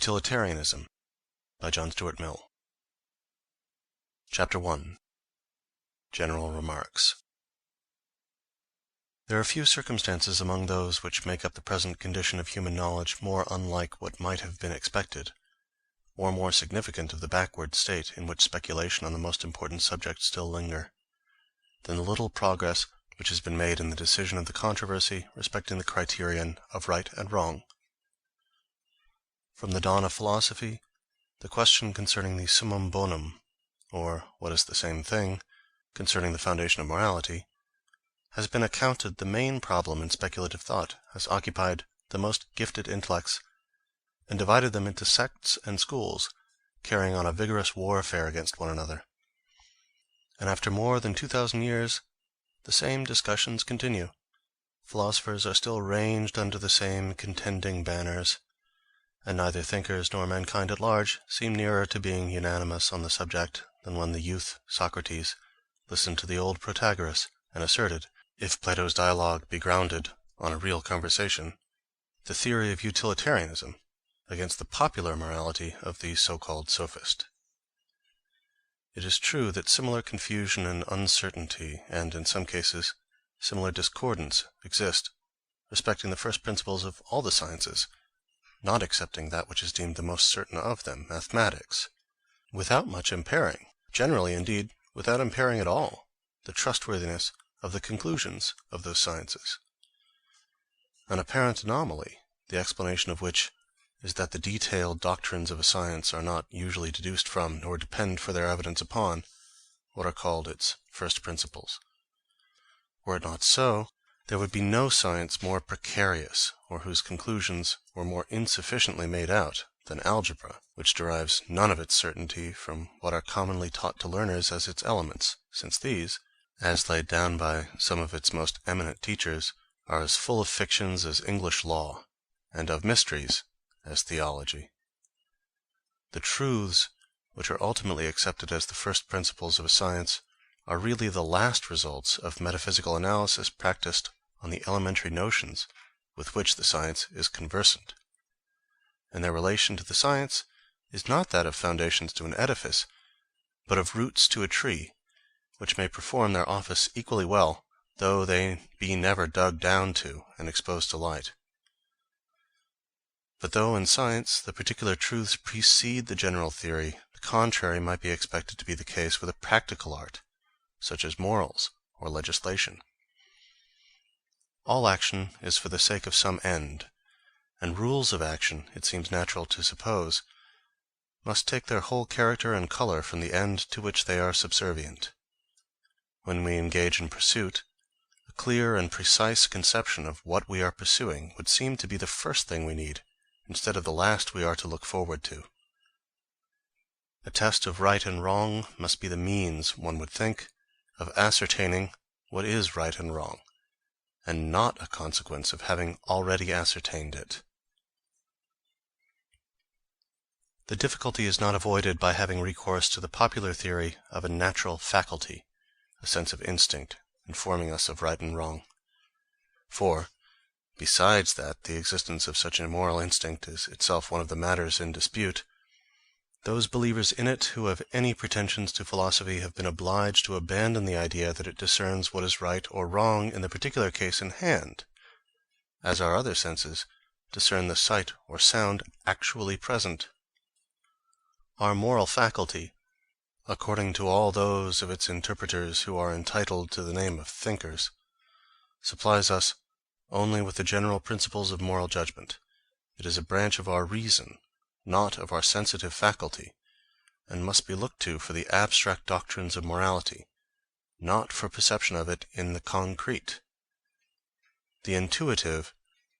Utilitarianism by John Stuart Mill. Chapter 1. General Remarks. There are few circumstances among those which make up the present condition of human knowledge more unlike what might have been expected, or more significant of the backward state in which speculation on the most important subjects still linger, than the little progress which has been made in the decision of the controversy respecting the criterion of right and wrong. From the dawn of philosophy, the question concerning the summum bonum, or, what is the same thing, concerning the foundation of morality, has been accounted the main problem in speculative thought, has occupied the most gifted intellects, and divided them into sects and schools, carrying on a vigorous warfare against one another. And after more than 2,000 years, the same discussions continue. Philosophers are still ranged under the same contending banners, and neither thinkers nor mankind at large seem nearer to being unanimous on the subject than when the youth Socrates listened to the old Protagoras and asserted, if Plato's dialogue be grounded on a real conversation, the theory of utilitarianism against the popular morality of the so-called sophist. It is true that similar confusion and uncertainty, and in some cases similar discordance, exist respecting the first principles of all the sciences, not excepting that which is deemed the most certain of them, mathematics, without much impairing, generally indeed without impairing at all, the trustworthiness of the conclusions of those sciences. An apparent anomaly, the explanation of which is that the detailed doctrines of a science are not usually deduced from, nor depend for their evidence upon, what are called its first principles. Were it not so, there would be no science more precarious, or whose conclusions were more insufficiently made out, than algebra, which derives none of its certainty from what are commonly taught to learners as its elements, since these, as laid down by some of its most eminent teachers, are as full of fictions as English law, and of mysteries as theology. The truths which are ultimately accepted as the first principles of a science are really the last results of metaphysical analysis practiced on the elementary notions with which the science is conversant, and their relation to the science is not that of foundations to an edifice, but of roots to a tree, which may perform their office equally well, though they be never dug down to and exposed to light. But though in science the particular truths precede the general theory, the contrary might be expected to be the case with a practical art, such as morals or legislation. All action is for the sake of some end, and rules of action, it seems natural to suppose, must take their whole character and color from the end to which they are subservient. When we engage in pursuit, a clear and precise conception of what we are pursuing would seem to be the first thing we need, instead of the last we are to look forward to. A test of right and wrong must be the means, one would think, of ascertaining what is right and wrong, and not a consequence of having already ascertained it. The difficulty is not avoided by having recourse to the popular theory of a natural faculty, a sense of instinct, informing us of right and wrong. For, besides that the existence of such a moral instinct is itself one of the matters in dispute, those believers in it who have any pretensions to philosophy have been obliged to abandon the idea that it discerns what is right or wrong in the particular case in hand, as our other senses discern the sight or sound actually present. Our moral faculty, according to all those of its interpreters who are entitled to the name of thinkers, supplies us only with the general principles of moral judgment. It is a branch of our reason, not of our sensitive faculty, and must be looked to for the abstract doctrines of morality, not for perception of it in the concrete. The intuitive,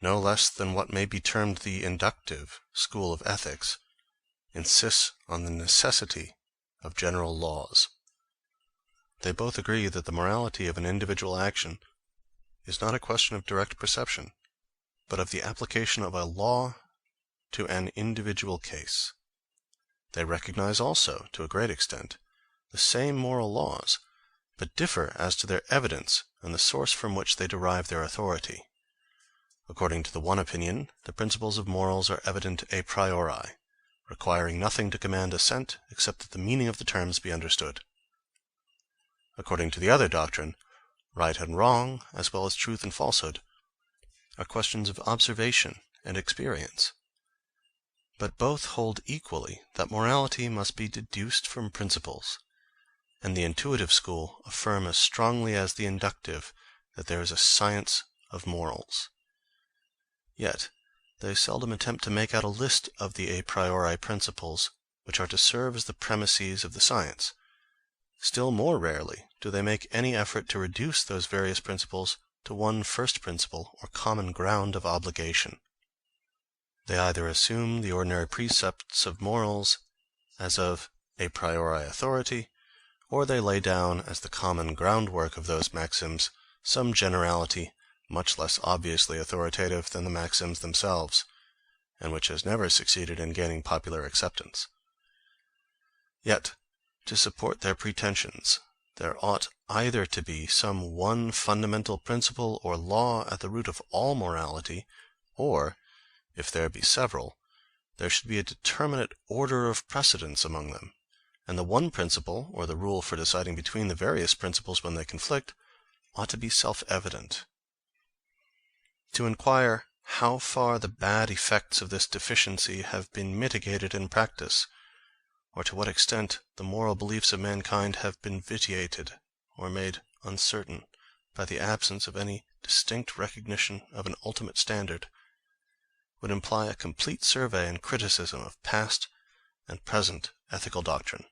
no less than what may be termed the inductive, school of ethics, insists on the necessity of general laws. They both agree that the morality of an individual action is not a question of direct perception, but of the application of a law to an individual case. They recognize also, to a great extent, the same moral laws, but differ as to their evidence and the source from which they derive their authority. According to the one opinion, the principles of morals are evident a priori, requiring nothing to command assent except that the meaning of the terms be understood. According to the other doctrine, right and wrong, as well as truth and falsehood, are questions of observation and experience. But both hold equally that morality must be deduced from principles, and the intuitive school affirm as strongly as the inductive that there is a science of morals. Yet they seldom attempt to make out a list of the a priori principles which are to serve as the premises of the science. Still more rarely do they make any effort to reduce those various principles to one first principle or common ground of obligation. They either assume the ordinary precepts of morals as of a priori authority, or they lay down as the common groundwork of those maxims some generality much less obviously authoritative than the maxims themselves, and which has never succeeded in gaining popular acceptance. Yet, to support their pretensions, there ought either to be some one fundamental principle or law at the root of all morality, or, if there be several, there should be a determinate order of precedence among them, and the one principle, or the rule for deciding between the various principles when they conflict, ought to be self-evident. To inquire how far the bad effects of this deficiency have been mitigated in practice, or to what extent the moral beliefs of mankind have been vitiated or made uncertain by the absence of any distinct recognition of an ultimate standard, would imply a complete survey and criticism of past and present ethical doctrine.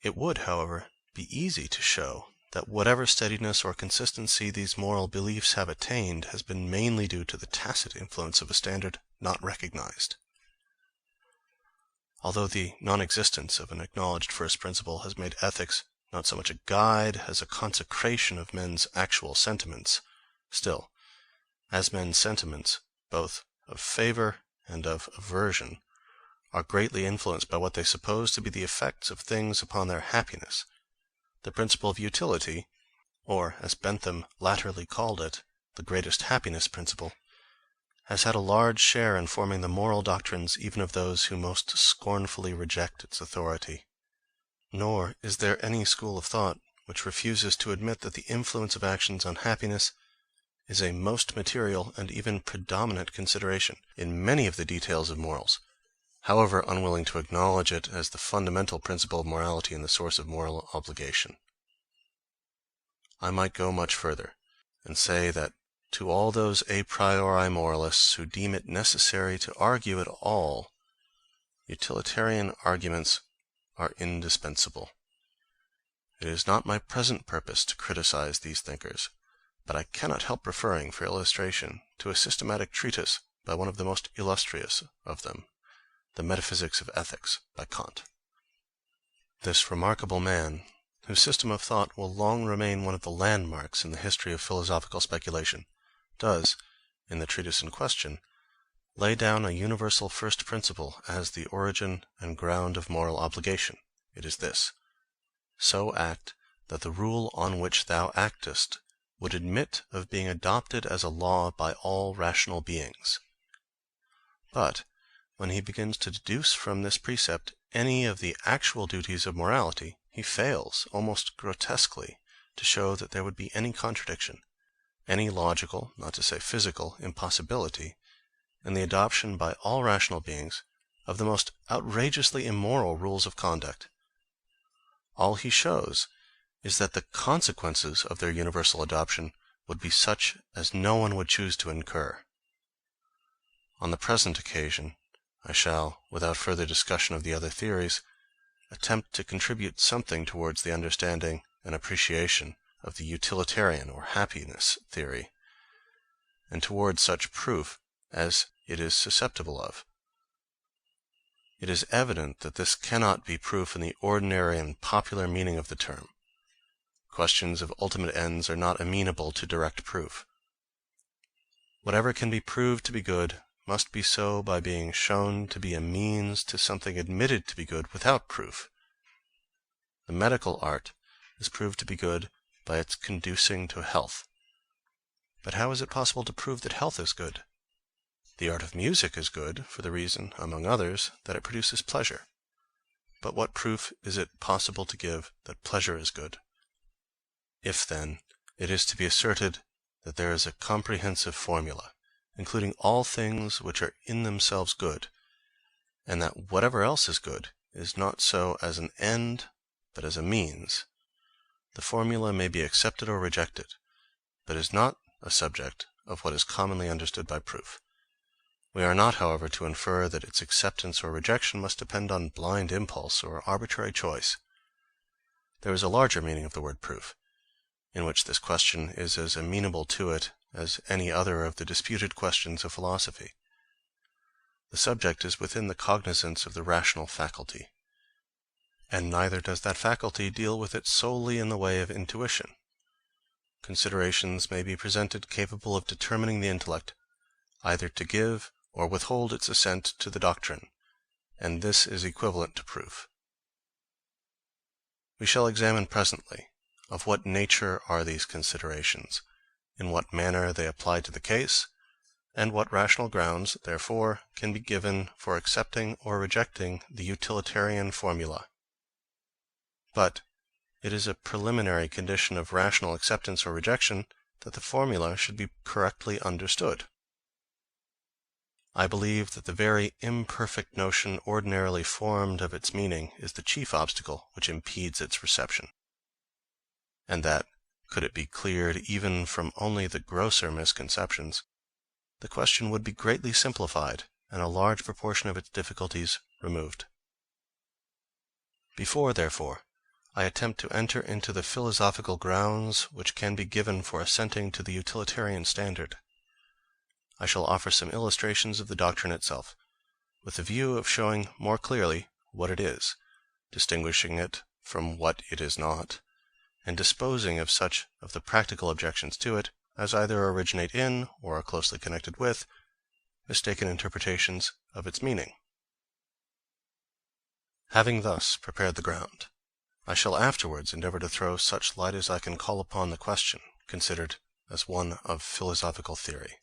It would, however, be easy to show that whatever steadiness or consistency these moral beliefs have attained has been mainly due to the tacit influence of a standard not recognized. Although the non-existence of an acknowledged first principle has made ethics not so much a guide as a consecration of men's actual sentiments, still, as men's sentiments, both of favor and of aversion, are greatly influenced by what they suppose to be the effects of things upon their happiness, the principle of utility, or, as Bentham latterly called it, the greatest happiness principle, has had a large share in forming the moral doctrines even of those who most scornfully reject its authority. Nor is there any school of thought which refuses to admit that the influence of actions on happiness is a most material and even predominant consideration in many of the details of morals, however unwilling to acknowledge it as the fundamental principle of morality and the source of moral obligation. I might go much further, and say that to all those a priori moralists who deem it necessary to argue at all, utilitarian arguments are indispensable. It is not my present purpose to criticize these thinkers, but I cannot help referring for illustration to a systematic treatise by one of the most illustrious of them, the Metaphysics of Ethics by Kant. This remarkable man, whose system of thought will long remain one of the landmarks in the history of philosophical speculation, does, in the treatise in question, lay down a universal first principle as the origin and ground of moral obligation. It is this: so act that the rule on which thou actest would admit of being adopted as a law by all rational beings. But when he begins to deduce from this precept any of the actual duties of morality, he fails, almost grotesquely, to show that there would be any contradiction, any logical, not to say physical, impossibility in the adoption by all rational beings of the most outrageously immoral rules of conduct. All he shows is that the consequences of their universal adoption would be such as no one would choose to incur. On the present occasion, I shall, without further discussion of the other theories, attempt to contribute something towards the understanding and appreciation of the utilitarian or happiness theory, and towards such proof as it is susceptible of. It is evident that this cannot be proof in the ordinary and popular meaning of the term. Questions of ultimate ends are not amenable to direct proof. Whatever can be proved to be good must be so by being shown to be a means to something admitted to be good without proof. The medical art is proved to be good by its conducing to health. But how is it possible to prove that health is good? The art of music is good for the reason, among others, that it produces pleasure. But what proof is it possible to give that pleasure is good? If, then, it is to be asserted that there is a comprehensive formula, including all things which are in themselves good, and that whatever else is good is not so as an end, but as a means, the formula may be accepted or rejected, but is not a subject of what is commonly understood by proof. We are not, however, to infer that its acceptance or rejection must depend on blind impulse or arbitrary choice. There is a larger meaning of the word proof, in which this question is as amenable to it as any other of the disputed questions of philosophy. The subject is within the cognizance of the rational faculty, and neither does that faculty deal with it solely in the way of intuition. Considerations may be presented capable of determining the intellect either to give or withhold its assent to the doctrine, and this is equivalent to proof. We shall examine presently of what nature are these considerations, in what manner they apply to the case, and what rational grounds, therefore, can be given for accepting or rejecting the utilitarian formula. But it is a preliminary condition of rational acceptance or rejection that the formula should be correctly understood. I believe that the very imperfect notion ordinarily formed of its meaning is the chief obstacle which impedes its reception, and that, could it be cleared even from only the grosser misconceptions, the question would be greatly simplified and a large proportion of its difficulties removed. Before, therefore, I attempt to enter into the philosophical grounds which can be given for assenting to the utilitarian standard, I shall offer some illustrations of the doctrine itself, with the view of showing more clearly what it is, distinguishing it from what it is not, and disposing of such of the practical objections to it as either originate in, or are closely connected with, mistaken interpretations of its meaning. Having thus prepared the ground, I shall afterwards endeavor to throw such light as I can call upon the question, considered as one of philosophical theory.